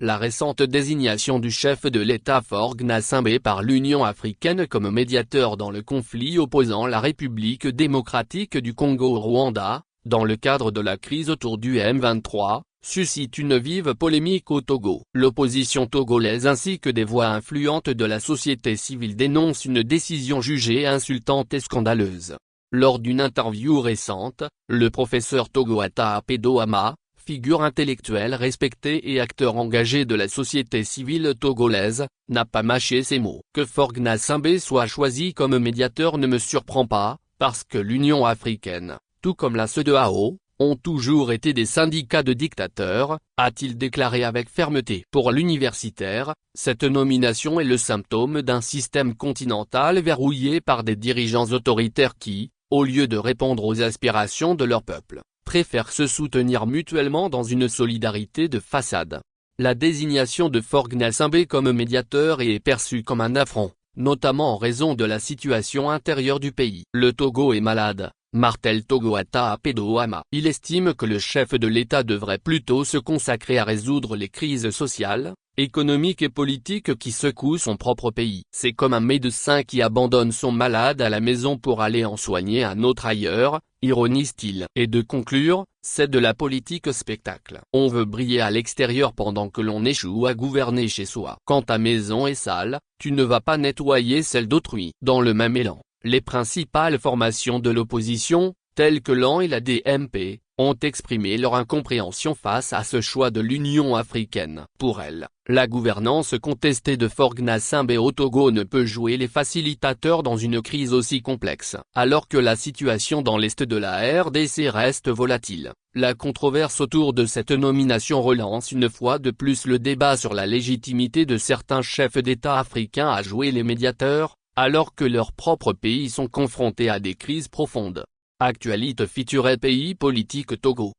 La récente désignation du chef de l'État Faure Gnassingbé par l'Union africaine comme médiateur dans le conflit opposant la République démocratique du Congo au Rwanda, dans le cadre de la crise autour du M23, suscite une vive polémique au Togo. L'opposition togolaise ainsi que des voix influentes de la société civile dénoncent une décision jugée insultante et scandaleuse. Lors d'une interview récente, le professeur Togoata Apedoama, figure intellectuelle respectée et acteur engagé de la société civile togolaise, n'a pas mâché ses mots. Que Faure Gnassingbé soit choisi comme médiateur ne me surprend pas, parce que l'Union africaine, tout comme la CEDEAO, ont toujours été des syndicats de dictateurs, a-t-il déclaré avec fermeté. Pour l'universitaire, cette nomination est le symptôme d'un système continental verrouillé par des dirigeants autoritaires qui, au lieu de répondre aux aspirations de leur peuple, préfèrent se soutenir mutuellement dans une solidarité de façade. La désignation de Faure Gnassingbé comme médiateur est perçue comme un affront, notamment en raison de la situation intérieure du pays. Le Togo est malade, martèle Togoata Apedoama. Il estime que le chef de l'État devrait plutôt se consacrer à résoudre les crises sociales, économiques et politiques qui secouent son propre pays. C'est comme un médecin qui abandonne son malade à la maison pour aller en soigner un autre ailleurs, ironise-t-il. Et de conclure, c'est de la politique spectacle. On veut briller à l'extérieur pendant que l'on échoue à gouverner chez soi. Quand ta maison est sale, tu ne vas pas nettoyer celle d'autrui. Dans le même élan, les principales formations de l'opposition, telles que l'AN et la DMP, ont exprimé leur incompréhension face à ce choix de l'Union africaine. Pour elles, la gouvernance contestée de Faure Gnassingbé au Togo ne peut jouer les facilitateurs dans une crise aussi complexe. Alors que la situation dans l'est de la RDC reste volatile, la controverse autour de cette nomination relance une fois de plus le débat sur la légitimité de certains chefs d'État africains à jouer les médiateurs, alors que leurs propres pays sont confrontés à des crises profondes. Actualité feature pays politique Togo.